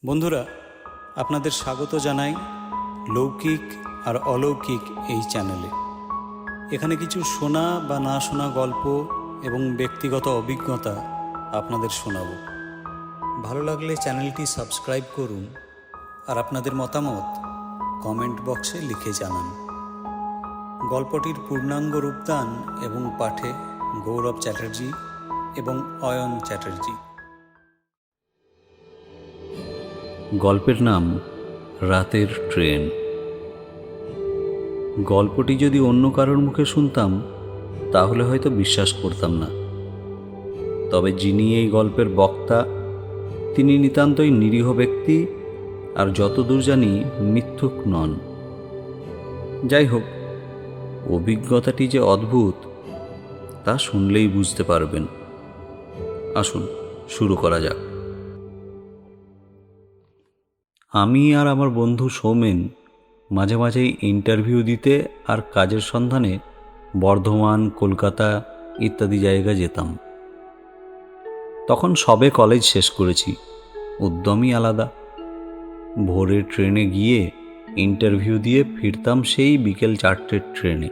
বন্ধুরা, আপনাদের স্বাগত জানাই লৌকিক আর অলৌকিক এই চ্যানেলে। এখানে কিছু শোনা বা না শোনা গল্প এবং ব্যক্তিগত অভিজ্ঞতা আপনাদের শোনাব। ভালো লাগলে চ্যানেলটি সাবস্ক্রাইব করুন আর আপনাদের মতামত কমেন্ট বক্সে লিখে জানান। গল্পটির পূর্ণাঙ্গ রূপদান এবং পাঠে গৌরব চ্যাটার্জি এবং অয়ন চ্যাটার্জি। গল্পের নাম রাতের ট্রেন। গল্পটি যদি অন্য কারোর মুখে শুনতাম তাহলে হয়তো বিশ্বাস করতাম না, তবে যিনি এই গল্পের বক্তা তিনি নিতান্তই নিরীহ ব্যক্তি আর যতদূর জানি মিথ্যুক নন। যাই হোক, অভিজ্ঞতাটি যে অদ্ভুত তা শুনলেই বুঝতে পারবেন। আসুন শুরু করা যাক। আমি আর আমার বন্ধু সৌমেন মাঝে মাঝেই ইন্টারভিউ দিতে আর কাজের সন্ধানে বর্ধমান, কলকাতা ইত্যাদি জায়গা যেতাম। তখন সবে কলেজ শেষ করেছি, উদ্যমই আলাদা। ভোরের ট্রেনে গিয়ে ইন্টারভিউ দিয়ে ফিরতাম সেই বিকেল 4টের ট্রেনে।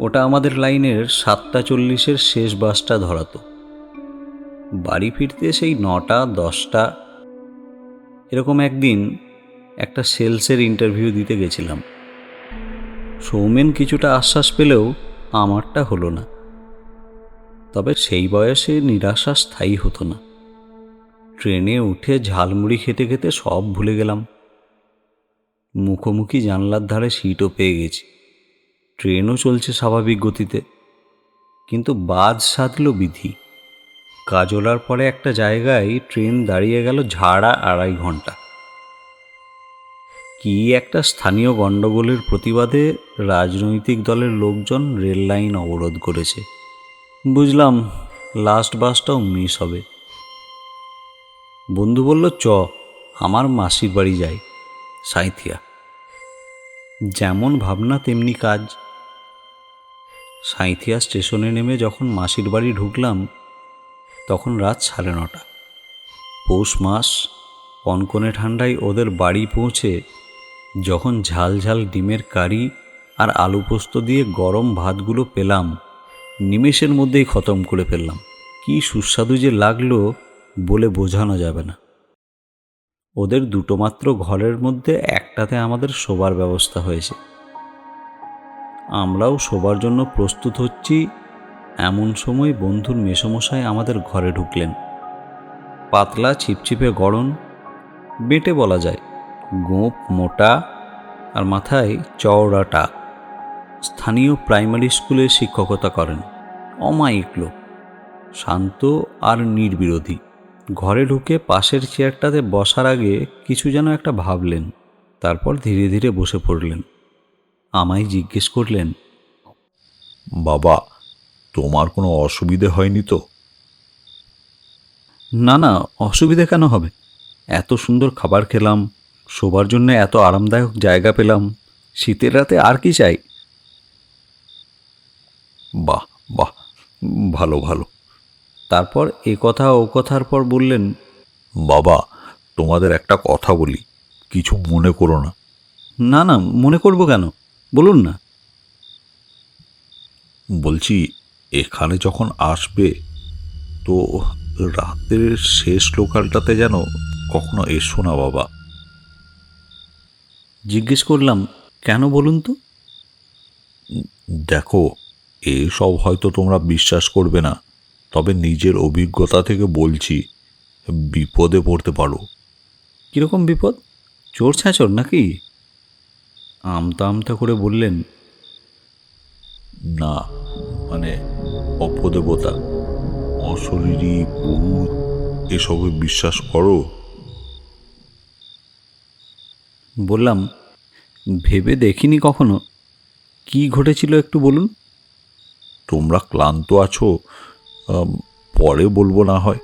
ওটা আমাদের লাইনের 7:40 শেষ বাসটা ধরাতো। বাড়ি ফিরতে সেই 9টা 10টা। এরকম একদিন একটা সেলসের ইন্টারভিউ দিতে গেছিলাম। সৌমেন কিছুটা আশ্বাস পেলেও আমারটা হলো না। তবে সেই বয়সে নিরাশা স্থায়ী হতো না। ট্রেনে উঠে ঝালমুড়ি খেতে খেতে সব ভুলে গেলাম। মুখোমুখি জানলার ধারে সিটও পেয়ে গেছি। ট্রেনও চলছে স্বাভাবিক গতিতে, কিন্তু বাজ সাধল বিধি। কাজলার পরে একটা জায়গায় ট্রেন দাঁড়িয়ে গেল ঝাড়া 2.5 ঘন্টা। কি একটা স্থানীয় গণ্ডগোলের প্রতিবাদে রাজনৈতিক দলের লোকজন রেল লাইন অবরোধ করেছে। বুঝলাম লাস্ট বাসটাও মিস হবে। বন্ধু বলল, আমার মাসির বাড়ি যাই, সাঁইথিয়া। যেমন ভাবনা তেমনি কাজ। সাঁইথিয়া স্টেশনে নেমে যখন মাসির বাড়ি ঢুকলাম তখন রাত 9:30। পৌষ মাস, কনকনে ঠান্ডায় ওদের বাড়ি পৌঁছে যখন ঝাল ঝাল ডিমের কারি আর আলু পোস্ত দিয়ে গরম ভাতগুলো পেলাম, নিমেষের মধ্যেই খতম করে ফেললাম। কি সুস্বাদু যে লাগলো বলে বোঝানো যাবে না। ওদের দুটো মাত্র ঘরের মধ্যে একটাতে আমাদের শোবার ব্যবস্থা হয়েছে। আমরাও শোবার জন্য প্রস্তুত হচ্ছি, এমন সময় বন্ধুর মেসোমশাই আমাদের ঘরে ঢুকলেন। পাতলা ছিপছিপে গড়ন, বেঁটে বলা যায়, গোঁপ মোটা আর মাথায় চওড়া টাক। স্থানীয় প্রাইমারি স্কুলে শিক্ষকতা করেন। অমায়িক লোক, শান্ত আর নির্বিরোধী। ঘরে ঢুকে পাশের চেয়ারটাতে বসার আগে কিছু যেন একটা ভাবলেন, তারপর ধীরে ধীরে বসে পড়লেন। আমায় জিজ্ঞেস করলেন, বাবা, তোমার কোনো অসুবিধে হয়নি তো? না না, অসুবিধে কেন হবে? এত সুন্দর খাবার খেলাম, শোবার জন্য এত আরামদায়ক জায়গা পেলাম, শীতের রাতে আর কি চাই? বাহ বাহ, ভালো ভালো। তারপর এ কথা ও কথার পর বললেন, বাবা, তোমাদের একটা কথা বলি, কিছু মনে করো না। না না, মনে করব কেন, বলুন না। বলছি, এখানে যখন আসবে তো রাতের শেষ লোকালটাতে যেন কখনো এসো না বাবা। জিজ্ঞেস করলাম, কেন বলুন তো? দেখো, এসব হয়তো তোমরা বিশ্বাস করবে না, তবে নিজের অভিজ্ঞতা থেকে বলছি, বিপদে পড়তে পারো। কীরকম বিপদ? চোর ছ্যাঁচর নাকি? আমতা আমতা করে বললেন, না, মানে অপদেবতা, অশরীরী, ভূত এসবে বিশ্বাস করো? বললাম, ভেবে দেখিনি কখনো। কি ঘটেছিল একটু বলুন। তোমরা ক্লান্ত আছো, পরে বলবো না হয়।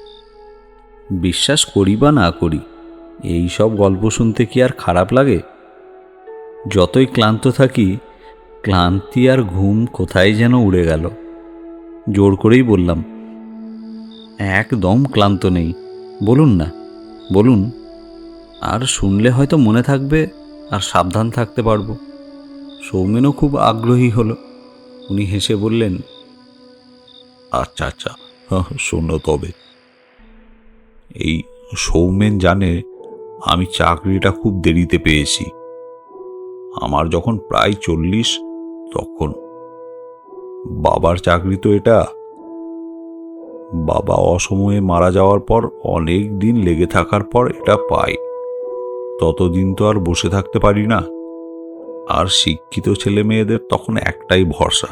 বিশ্বাস করি বা না করি, এই সব গল্প শুনতে কি আর খারাপ লাগে? যতই ক্লান্ত থাকি, ক্লান্তি আর ঘুম কোথায় যেন উড়ে গেল। জোর করেই বললাম, একদম ক্লান্ত নেই, বলুন না। বলুন, আর শুনলে হয়তো মনে থাকবে আর সাবধান থাকতে পারবো। সৌমেনও খুব আগ্রহী হলো। উনি হেসে বললেন, আচ্ছা আচ্ছা, শোনো তবে। এই সৌমেন জানে আমি চাকরিটা খুব দেরিতে পেয়েছি। আমার যখন প্রায় 40, তখন বাবার চাকরি তো এটা। বাবা অসময়ে মারা যাওয়ার পর অনেক দিন লেগে থাকার পর এটা পাই। ততদিন তো আর বসে থাকতে পারি না। আর শিক্ষিত ছেলে মেয়েদের তখন একটাই ভরসা,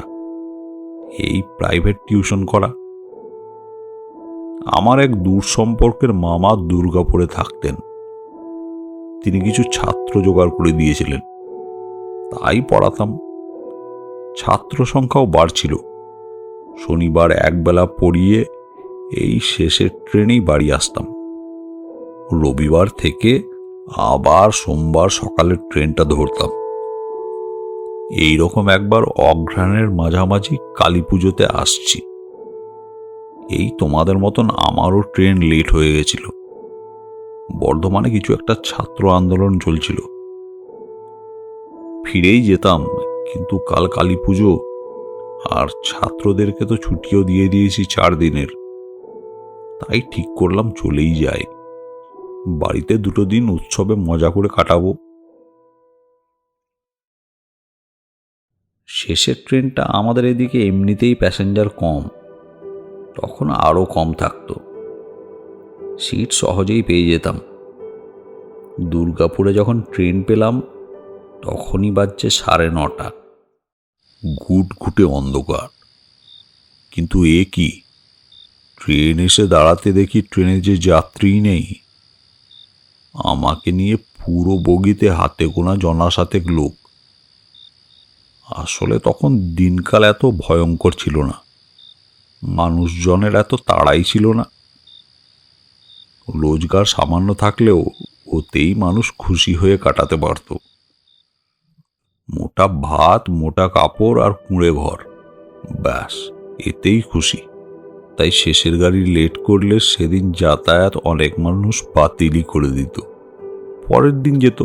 এই প্রাইভেট টিউশন করা। আমার এক দূর সম্পর্কের মামা দুর্গাপুরে থাকতেন। তিনি কিছু ছাত্র জোগাড় করে দিয়েছিলেন, তাই পড়াতাম। ছাত্র সংখ্যাও বাড়ছিল। শনিবার একবেলা পড়িয়ে এই শেষের ট্রেনেই বাড়ি আসতাম। রবিবার থেকে আবার সোমবার সকালের ট্রেনটা ধরতাম। এই রকম একবার অঘ্রাণের মাঝামাঝি কালী পুজোতে আসছি। এই তোমাদের মতন আমারও ট্রেন লেট হয়ে গেছিল। বর্ধমানে কিছু একটা ছাত্র আন্দোলন চলছিল। ফিরেই যেতাম, কিন্তু কাল কালী পুজো, আর ছাত্রদেরকে তো ছুটিও দিয়ে দিয়েছি 4 দিনের। তাই ঠিক করলাম চলেই যাই। বাড়িতে 2 দিন উৎসবে মজা করে কাটাবো। শেষের ট্রেনটা আমাদের এদিকে এমনিতেই প্যাসেঞ্জার কম, তখন আরও কম থাকতো। সিট সহজেই পেয়ে যেতাম। দুর্গাপুরে যখন ট্রেন পেলাম তখনই বাজছে 9:30। ঘুটঘুটে অন্ধকার। কিন্তু এ কি, ট্রেন এসে দাঁড়াতে দেখি ট্রেনে যে যাত্রী নেই। আমাকে নিয়ে পুরো বগিতে হাতে গোনা 7 লোক। আসলে তখন দিনকাল এত ভয়ঙ্কর ছিল না, মানুষজনের এত তাড়াই ছিল না। রোজগার সামান্য থাকলেও ওতেই মানুষ খুশি হয়ে কাটাতে পারত। মোটা ভাত, মোটা কাপড় আর কুঁড়ে ঘর, ব্যাস এতেই খুশি। তাই শেষের গাড়ি লেট করলে সেদিন যাতায়াত অনেক মানুষ বাতিলই করে দিত, পরের দিন যেত।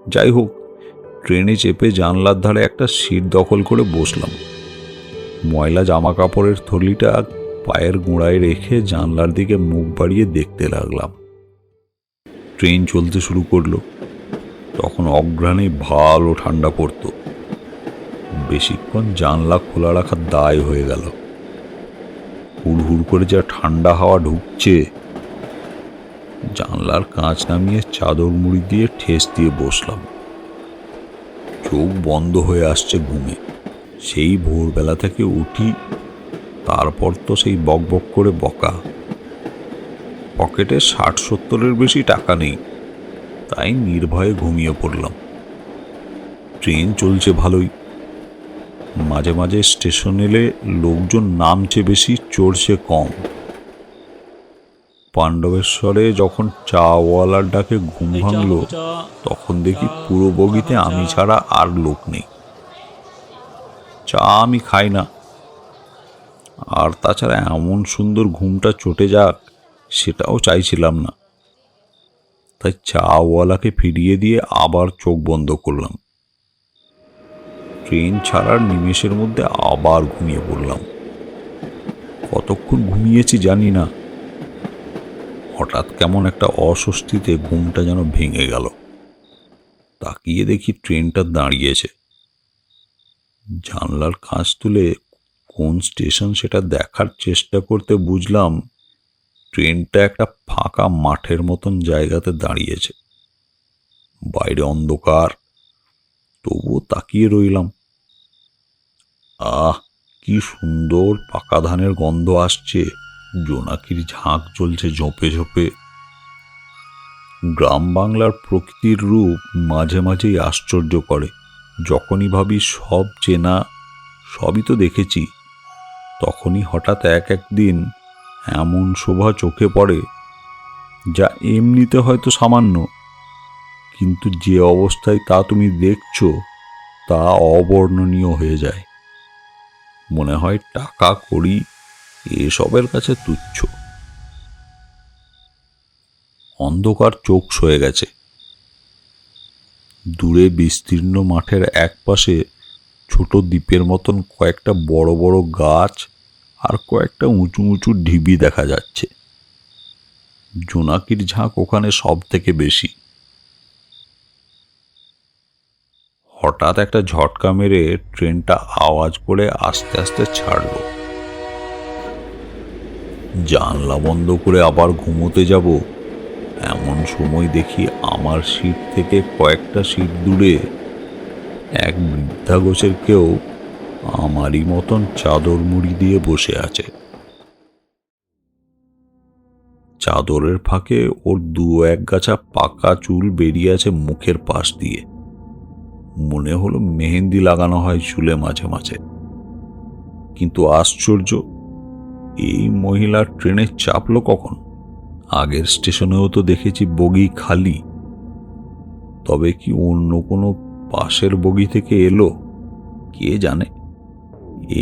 যাই হোক, ট্রেনে চেপে জানলার ধারে একটা সিট দখল করে বসলাম। ময়লা জামা কাপড়ের থলিটা পায়ের গোড়ায় রেখে জানলার দিকে মুখ বাড়িয়ে দেখতে লাগলাম। ট্রেন চলতে শুরু করলো। তখন অঘ্রাণে ভালো ঠান্ডা পড়ত। বেশিক্ষণ জানলা খোলা রাখার দায় হয়ে গেল। হুড় করে যা ঠান্ডা হাওয়া ঢুকছে। জানলার কাঁচ নামিয়ে চাদর মুড়ি দিয়ে ঠেস দিয়ে বসলাম। চোখ বন্ধ হয়ে আসছে ঘুমে। সেই ভোরবেলা থেকে উঠি, তারপর তো সেই বকবক করে বকা। পকেটে 60-70-এর বেশি টাকা নেই, তাই নির্ভয়ে ঘুমিয়ে পড়লাম। ট্রেন চলছে ভালোই। মাঝে মাঝে স্টেশন এলে লোকজন নামছে বেশি, চড়ছে কম। পাণ্ডবেশ্বরে যখন চাওয়ালার ডাকে ঘুম ভাঙল, তখন দেখি পুরো বগিতে আমি ছাড়া আর লোক নেই। চা আমি খাই না, আর তাছাড়া এমন সুন্দর ঘুমটা চটে যাক সেটাও চাইছিলাম না। তাই চাওয়ালাকে ফিরিয়ে দিয়ে আবার চোখ বন্ধ করলাম। ট্রেন ছাড়ার নিমেষের মধ্যে আবার ঘুমিয়ে পড়লাম। কতক্ষণ ঘুমিয়েছি জানি না। হঠাৎ কেমন একটা অস্বস্তিতে ঘুমটা যেন ভেঙে গেল। তাকিয়ে দেখি ট্রেনটা দাঁড়িয়েছে। জানলার কাঁচ তুলে কোন স্টেশন সেটা দেখার চেষ্টা করতে বুঝলাম ট্রেনটা একটা ফাঁকা মাঠের মতন জায়গাতে দাঁড়িয়েছে। বাইরে অন্ধকার, তবুও তাকিয়ে রইলাম। আহ, কি সুন্দর পাকা ধানের গন্ধ আসছে। জোনাকির ঝাঁক জ্বলছে ঝোপে ঝোপে। গ্রাম বাংলার প্রকৃতির রূপ মাঝে মাঝেই আশ্চর্য করে। যখনই ভাবি সব চেনা, সবই তো দেখেছি, তখনই হঠাৎ একদিন এমন শোভা চোখে পড়ে যা এমনিতে হয়তো সামান্য, কিন্তু যে অবস্থায় তা তুমি দেখছো তা অবর্ণনীয় হয়ে যায়। মনে হয় টাকা কড়ি এসবের কাছে তুচ্ছ। অন্ধকার চোখ সয়ে গেছে। দূরে বিস্তীর্ণ মাঠের একপাশে ছোট দ্বীপের মতন কয়েকটা বড় বড় গাছ আর কয়েকটা উঁচু উঁচু ঢিবি দেখা যাচ্ছে। জোনাকির ঝাঁক ওখানে সব থেকে বেশি। হঠাৎ একটা ঝটকা মেরে ট্রেনটা আওয়াজ করে আস্তে আস্তে ছাড়ল। জানলা বন্ধ করে আবার ঘুমোতে যাব এমন সময় দেখি আমার সিট থেকে কয়েকটা সিট দূরে এক বৃদ্ধা গোছের কেউ আমারই মতন চাদর মুড়ি দিয়ে বসে আছে। চাদরের ফাঁকে ওর দু এক গাছা পাকা চুল বেরিয়ে আছে মুখের পাশ দিয়ে। মনে হলো মেহেন্দি লাগানো হয় চুলে মাঝে মাঝে। কিন্তু আশ্চর্য, এই মহিলা ট্রেনে চাপলো কখন? আগের স্টেশনেও তো দেখেছি বগি খালি। তবে কি অন্য কোনো পাশের বগি থেকে এলো? কে জানে।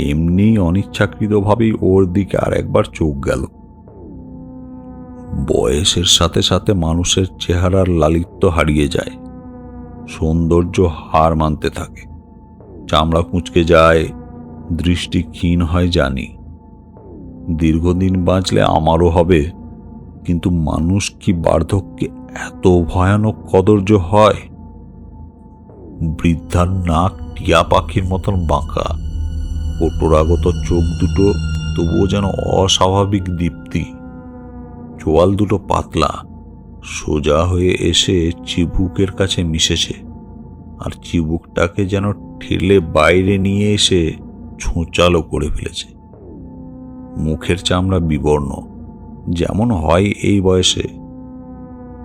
এমনি অনিচ্ছাকৃতভাবেই ওর দিকে আর একবার চোখ গেল। বয়সের সাথে সাথে মানুষের চেহারার লালিত্য হারিয়ে যায়, সৌন্দর্য হার মানতে থাকে, চামড়া কুঁচকে যায়, দৃষ্টি ক্ষীণ হয় জানি। দীর্ঘদিন বাঁচলে আমারও হবে, কিন্তু মানুষ কি বার্ধক্যে এত ভয়ানক কদর্য হয়? বৃদ্ধার নাক টিয়া পাখির মতন বাঁকা, কোটরাগত চোখ দুটো তবুও যেন অস্বাভাবিক দীপ্তি। চোয়াল দুটো পাতলা, সোজা হয়ে এসে চিবুকের কাছে মিশেছে, আর চিবুকটাকে যেন ঠেলে বাইরে নিয়ে এসে ছোঁচালো করে ফেলেছে। মুখের চামড়া বিবর্ণ, যেমন হয় এই বয়সে,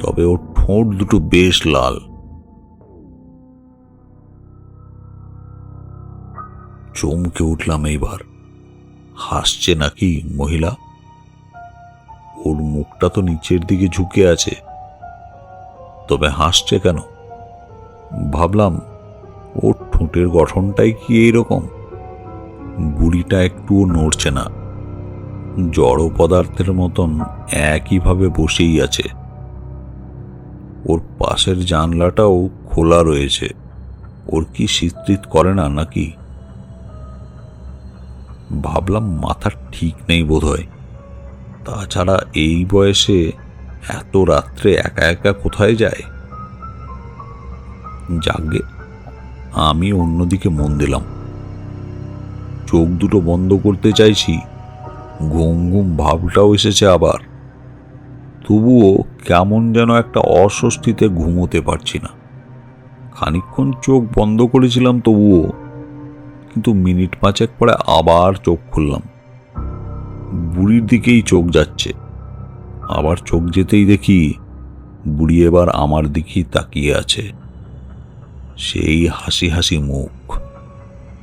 তবে ওর ঠোঁট দুটো বেশ লাল। চমকে উঠলাম এইবার। হাসছে নাকি মহিলা? ওর মুখটা তো নিচের দিকে ঝুঁকে আছে, তবে হাসছে কেন? ভাবলাম ওর ঠোঁটের গঠনটাই কি এইরকম? বুড়িটা একটুও নড়ছে না, জড় পদার্থের মতন একইভাবে বসেই আছে। ওর পাশের জানলাটাও খোলা রয়েছে। ওর কি শীত করে না নাকি? ভাবলাম মাথার ঠিক নেই বোধহয়। তাছাড়া এই বয়সে এত রাত্রে একা একা কোথায় যায়? যাগে, আমি অন্যদিকে মন দিলাম। চোখ দুটো বন্ধ করতে চাইছি, ঘুম ঘুম ভাবটাও এসেছে আবার। তবুও কেমন যেন একটা অস্বস্তিতে ঘুমোতে পারছি না। খানিকক্ষণ চোখ বন্ধ করেছিলাম তবুও, কিন্তু মিনিট পাঁচেক পরে আবার চোখ খুললাম। বুড়ির দিকেই চোখ যাচ্ছে। আবার চোখ যেতেই দেখি বুড়ি এবার আমার দিকেই তাকিয়ে আছে। সেই হাসি হাসি মুখ।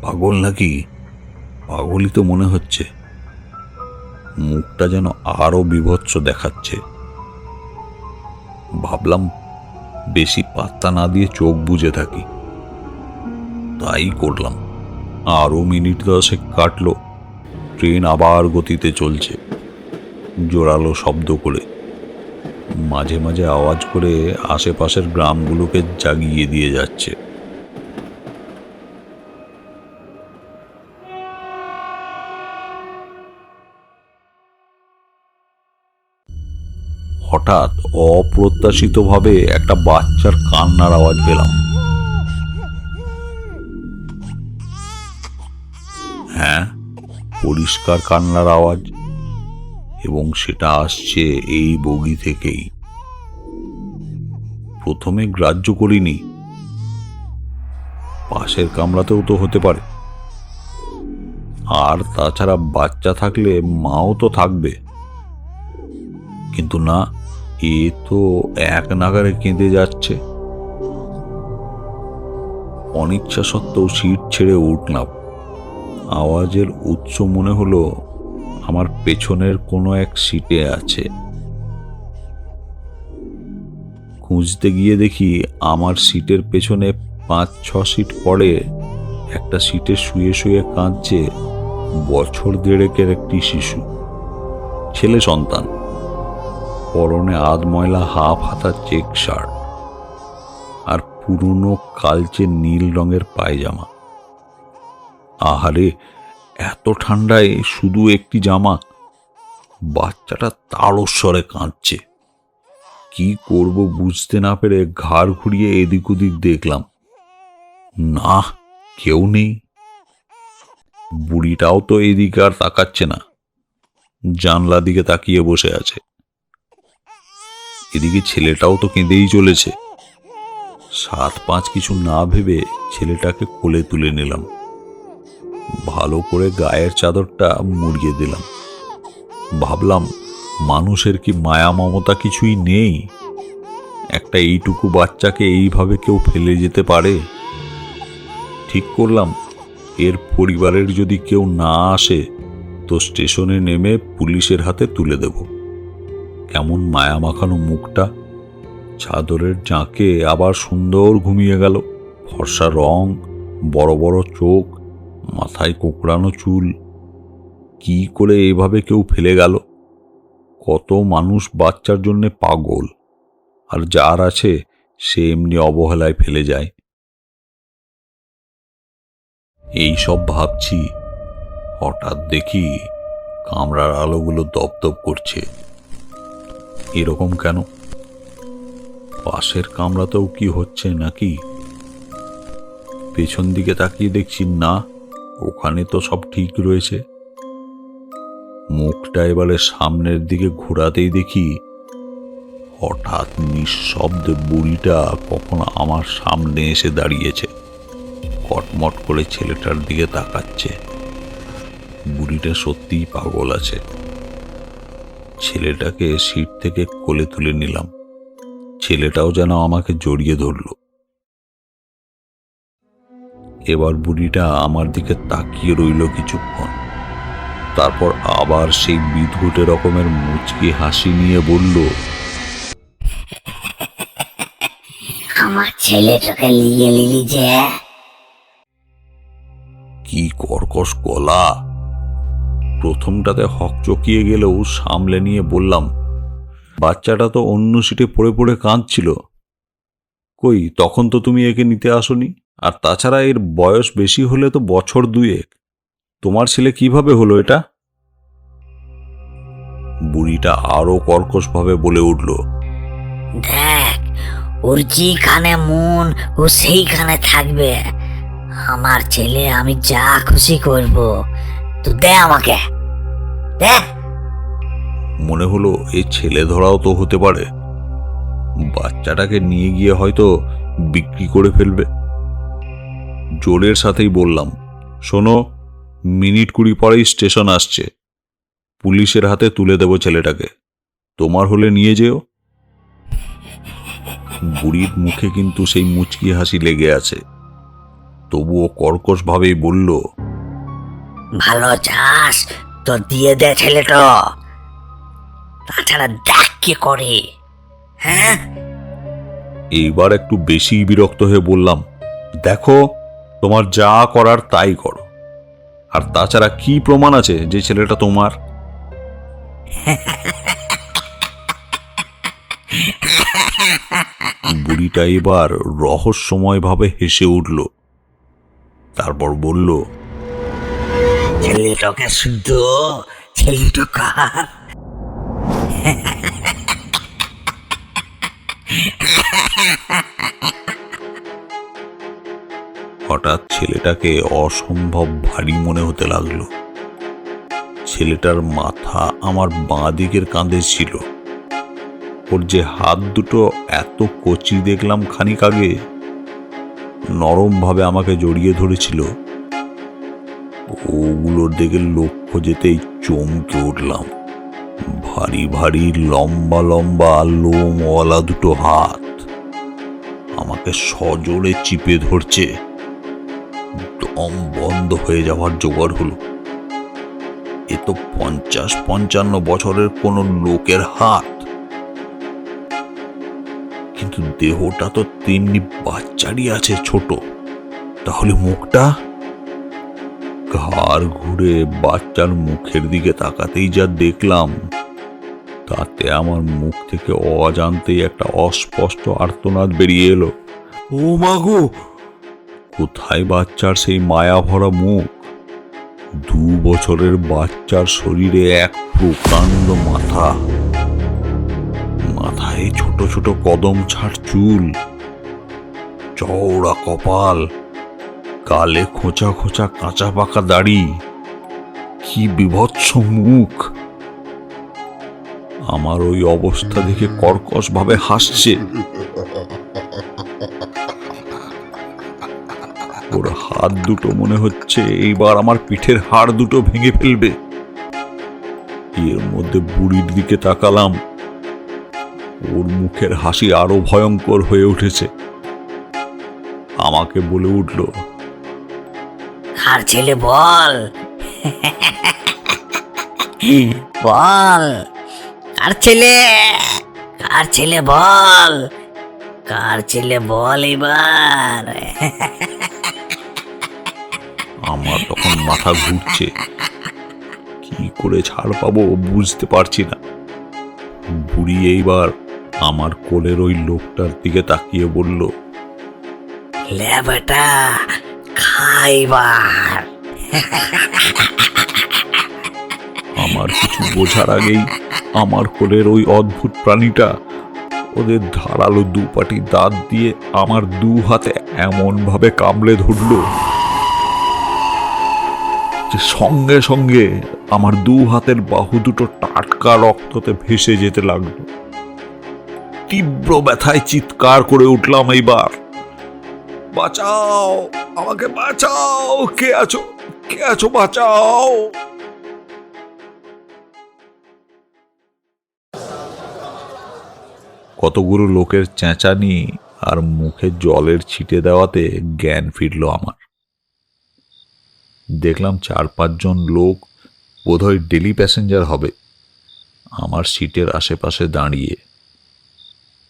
পাগল নাকি? পাগলই তো মনে হচ্ছে। মুখটা যেন আরো বীভৎস দেখাচ্ছে। ভাবলাম বেশি পাত্তা না দিয়ে চোখ বুজে থাকি। তাই করলাম। আরো মিনিট 10 কাটলো। ট্রেন আবার গতিতে চলছে, জোরালো শব্দ করে, মাঝে মাঝে আওয়াজ করে আশেপাশের গ্রামগুলোকে জাগিয়ে দিয়ে যাচ্ছে। হঠাৎ অপ্রত্যাশিতভাবে একটা বাচ্চার কান্নার আওয়াজ পেলাম। হ্যাঁ, পরিষ্কার কান্নার আওয়াজ, এবং সেটা আসছে এই বগি থেকেই। প্রথমে গ্রাহ্য করিনি, পাশের কামরাতেও তো হতে পারে। আর তাছাড়া বাচ্চা থাকলে মাও তো থাকবে। কিন্তু না, এ তো এক নাগারে কেঁদে যাচ্ছে। অনিচ্ছা সত্ত্বেও সিট ছেড়ে উঠলাম। আওয়াজের উৎস মনে হলো আমার পেছনের কোনো এক সিটে আছে। খুঁজতে গিয়ে দেখি আমার সিটের পেছনে 5-6 সিট পরে একটা সিটে শুয়ে শুয়ে কাঁদছে বছর 1.5 একটি শিশু, ছেলে সন্তান। পরনে আধময়লা হাফ হাতা চেক শার্ট আর পুরনো কালচে নীল রঙের পায়জামা। আহারে, এত ঠান্ডায় শুধু একটি জামা! বাচ্চাটা তারস্বরে কাঁদছে। কি করব বুঝতে না পেরে ঘাড় ঘুরিয়ে এদিক ওদিক দেখলাম, না, কেউ নেই। বুড়িটাও তো এদিকে আর তাকাচ্ছে না, জানলা দিকে তাকিয়ে বসে আছে। এদিকে ছেলেটাও তো কেঁদেই চলেছে। 7-5 কিছু না ভেবে ছেলেটাকে কোলে তুলে নিলাম, ভালো করে গায়ের চাদরটা মুড়িয়ে দিলাম। ভাবলাম, মানুষের কি মায়া মমতা কিছুই নেই? একটা এইটুকু বাচ্চাকে এইভাবে কেউ ফেলে যেতে পারে? ঠিক করলাম, এর পরিবারের যদি কেউ না আসে তো স্টেশনে নেমে পুলিশের হাতে তুলে দেব। কেমন মায়া মাখানো মুখটা, চাদরের জাঁকে আবার সুন্দর ঘুমিয়ে গেল। ফর্সা রং, বড় বড় চোখ, মাথায় কোঁকড়ানো চুল। কি করে এভাবে কেউ ফেলে গেল? কত মানুষ বাচ্চার জন্য পাগল, আর যার আছে সে এমনি অবহেলায় ফেলে যায়। এই সব ভাবছি, হঠাৎ দেখি কামরার আলোগুলো দপদপ করছে। এরকম কেন? পাশের কামরাতেও কি হচ্ছে নাকি? পেছন দিকে তাকিয়ে দেখছি, না, ওখানে তো সব ঠিক রয়েছে। মুখটা এবারে সামনের দিকে ঘোরাতেই দেখি হঠাৎ নিঃশব্দে বুড়িটা কখন আমার সামনে এসে দাঁড়িয়েছে। কটমট করে ছেলেটার দিকে তাকাচ্ছে। বুড়িটা সত্যিই পাগল আছে। ছেলেটাকে সিট থেকে কোলে তুলে নিলাম। ছেলেটাও যেন আমাকে জড়িয়ে ধরল। এবার বুড়িটা আমার দিকে তাকিয়ে রইল কিছুক্ষণ, তারপর আবার সেই বিদঘুটে রকমের মুচকি হাসি নিয়ে বলল, আমার ছেলেটাকে নিয়ে নিলি যে? কি কর্কশ গলা! প্রথমটাতে হকচকিয়ে গেলেও সামলে নিয়ে বললাম, বাচ্চাটা তো অন্য সিটে পড়ে পড়ে কাঁদছিল। কই, তখন তো তুমি একে নিতে আসনি। আর তাছাড়া এর বয়স বেশি হলে তো বছর 2 তোমার ছেলে কিভাবে হলো এটা? বুড়িটা আরো কর্কশভাবে বলে উঠল, দেখ, ওর যেখানে মন ও সেইখানে থাকবে। আমার ছেলে আমি যা খুশি করব। তুই দে আমাকে, দে। মনে হলো এই ছেলে ধরাও তো হতে পারে। বাচ্চাটাকে নিয়ে গিয়ে হয়তো বিক্রি করে ফেলবে। জোরের সাথেই বললাম, শোনো, মিনিট 20 পরেই স্টেশন আসছে। পুলিশের হাতে তুলে দেব ছেলেটাকে। তোমার হলে নিয়ে যেও। বুড়ির মুখে কিন্তু সেই মুচকি হাসি লেগে আছে, তবুও কর্কশ ভাবেই বলল, ভালো চাস তো দিয়ে দে ছেলেটা, তাছাড়া দেখ কি করে। হ্যাঁ, এইবার একটু বেশি বিরক্ত হয়ে বললাম, দেখো, তোমার যা করার তাই করো। আর তাছাড়া কি প্রমাণ আছে যে ছেলেটা তোমার? বুড়িটা এবার রহস্যময়ভাবে হেসে উঠল, তারপর বলল, ছেলেটাকে শুদ্ধ, ছেলেটা কার? হঠাৎ ছেলেটাকে অসম্ভব ভারী মনে হতে লাগলো। ছেলেটার মাথা আমার বাঁ দিকের কাঁধে ছিল। ওর যে হাত দুটো এত কচি দেখলাম খানিক আগে, নরমভাবে আমাকে জড়িয়ে ধরেছিল, ওগুলোর দিকে লক্ষ্য যেতেই চমকে উঠলাম। ভারী ভারী লম্বা লম্বা লোমওয়ালা দুটো হাত আমাকে সজোরে চিপে ধরছে। দম বন্ধ হয়ে যাওয়ার জোগাড় হলো। এ তো 50-55 বছরের কোনো লোকের হাত, কিন্তু দেহটা তো তেমনি বাচ্চারই আছে, ছোট। তাহলে মুখটা? ঘাড় ঘুরে বাচ্চার মুখের দিকে তাকাতেই যা দেখলাম তাতে আমার মুখ থেকে অজান্তেই একটা অস্পষ্ট আর্তনাদ বেরিয়ে এলো। ও মাগো! কোথায় বাচ্চার সেই মায়া ভরা মুখ? 2 বছরের বাচ্চার শরীরে এক প্রকাণ্ড মাথা, মাথায় ছোট ছোট কদম ছাড় চুল, চওড়া কপাল, গালে খোঁচা খোঁচা কাঁচা পাকা দাড়ি, কি বিভৎস মুখ! আমার ওই অবস্থা দেখে কর্কশ ভাবে হাসছে। ওর হাত দুটো মনে হচ্ছে এইবার আমার পিঠের হাড় দুটো ভেঙে ফেলবে। এর মধ্যে বুড়ির দিকে তাকালাম। ওর মুখের হাসি আরো ভয়ঙ্কর হয়ে উঠেছে। আমাকে বলে উঠল, কার ছেলে বল, বল কার ছেলে, কার ছেলে বল, কার ছেলে বল এবার। আমার তখন মাথা ঘুরছে, কি করে ছাড় পাবো বুঝতে পারছি না। বুড়ি এইবার আমার কোলের ওই লোকটার দিকে তাকিয়ে বলল, লে বেটা খাইবার। আমার কিছু বোঝার আগেই আমার কোলের ওই অদ্ভুত প্রাণীটা ওদের ধারালো দুপাটি দাঁত দিয়ে আমার 2 হাতে এমন ভাবে কামড়ে ধরল যে সঙ্গে সঙ্গে আমার 2 হাতের বাহু দুটো টাটকা রক্ততে ভেসে যেতে লাগলো। তীব্র ব্যথায় চিৎকার করে উঠলাম এইবার, বাঁচাও, আমাকে বাঁচাও, কে আছো, কে আছো, বাঁচাও। কতগুলো লোকের চেঁচানি আর মুখে জলের ছিটে দেওয়াতে জ্ঞান ফিরল আমার। দেখলাম 4-5 জন লোক, বোধহয় ডেলি প্যাসেঞ্জার হবে, আমার সিটের আশেপাশে দাঁড়িয়ে।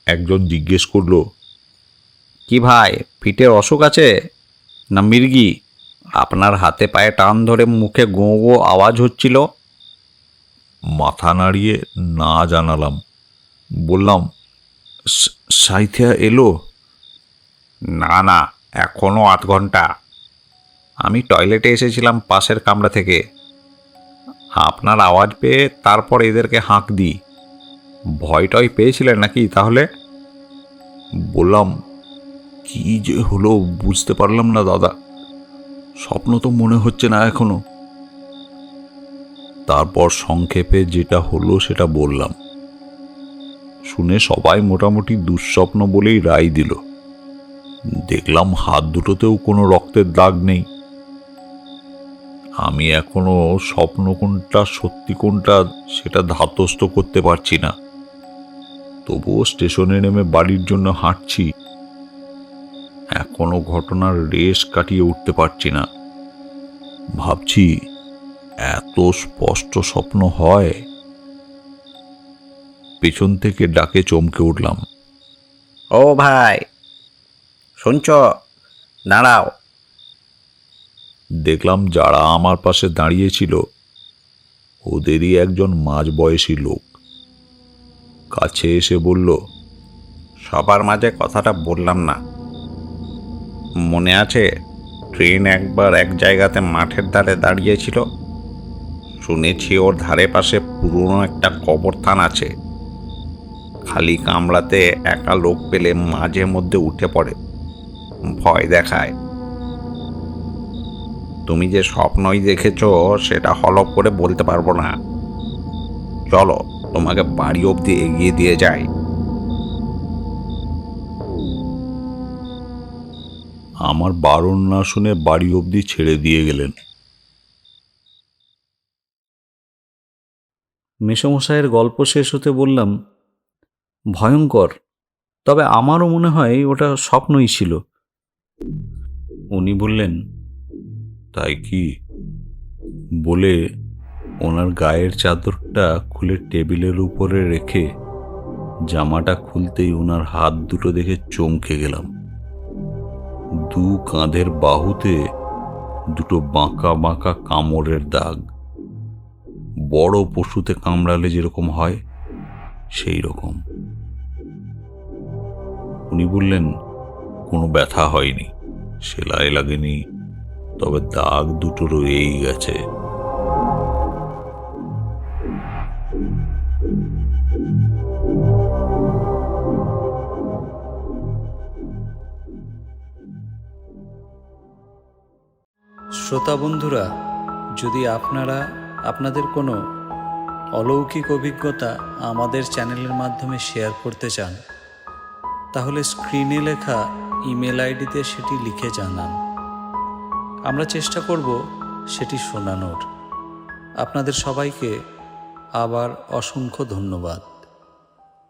একজন জিজ্ঞেস করলো, কি ভাই, পিঠের অসুখ আছে না মির্গি? আপনার হাতে পায়ে টান ধরে মুখে গো গো আওয়াজ হচ্ছিল। মাথা নাড়িয়ে না জানালাম। বললাম, সাইথিয়া এলো? না না, এখনো 8 ঘন্টা। আমি টয়লেটে এসেছিলাম পাশের কামরা থেকে। আপনার আওয়াজ পেয়ে তারপর এদেরকে হাঁক দিই। ভয় টয় পেয়েছিলেন নাকি তাহলে? বললাম, কি যে হলো বুঝতে পারলাম না দাদা, স্বপ্ন তো মনে হচ্ছে না এখনো। তারপর সংক্ষেপে যেটা হলো সেটা বললাম। শুনে সবাই মোটামুটি দুঃস্বপ্ন বলেই রায় দিল। দেখলাম হাত দুটোতেও কোনো রক্তের দাগ নেই। আমি এখনো স্বপ্ন কোনটা সত্যি কোনটা সেটা ধাতস্থ করতে পারছি না। তবুও স্টেশনে নেমে বাড়ির জন্য হাঁটছি। এখনো ঘটনার রেশ কাটিয়ে উঠতে পারছি না। ভাবছি, এত স্পষ্ট স্বপ্ন হয়? পেছন থেকে ডাকে চমকে উঠলাম। ও ভাই, শুনছ? দাঁড়াও। দেখলাম যারা আমার পাশে দাঁড়িয়েছিল ওদেরই একজন মাঝবয়সী লোক। কাছে এসে বলল, সবার মাঝে কথাটা বললাম না, মনে আছে ট্রেন একবার এক জায়গাতে মাঠের ধারে দাঁড়িয়েছিল? শুনেছি ওর ধারে পাশে পুরনো একটা কবরস্থান আছে। খালি কামড়াতে একা লোক পেলে মাঝে মধ্যে উঠে পড়ে, ভয় দেখায়। তুমি যে স্বপ্নই দেখেছ সেটা হলপ করে বলতে পারবো না। চলো তোমাকে বাড়ি অবধি এগিয়ে দিয়ে যাই। আমার বারণ না শুনে বাড়ি অবধি ছেড়ে দিয়ে গেলেন। মেসোমশাইয়ের গল্প শেষ হতে বললাম, ভয়ঙ্কর, তবে আমারও মনে হয় ওটা স্বপ্নই ছিল। উনি বললেন, তাই কি? বলে ওনার গায়ের চাদরটা খুলে টেবিলের উপরে রেখে জামাটা খুলতেই ওনার হাত দুটো দেখে চমকে গেলাম। 2 কাঁধের বাহুতে 2 বাঁকা বাঁকা কামড়ের দাগ, বড় পশুতে কামড়ালে যেরকম হয় সেই রকম। উনি বললেন, কোনো ব্যথা হয়নি, সেলাই লাগেনি, তবে দাগ দুটো রয়েই গেছে। শ্রোতা বন্ধুরা, যদি আপনারা আপনাদের কোনো অলৌকিক অভিজ্ঞতা আমাদের চ্যানেলের মাধ্যমে শেয়ার করতে চান, তাহলে স্ক্রিনে লেখা ইমেল আইডিতে সেটি লিখে জানান। আমরা চেষ্টা করব সেটি শোনানোর। আপনাদের সবাইকে আবার অসংখ্য ধন্যবাদ।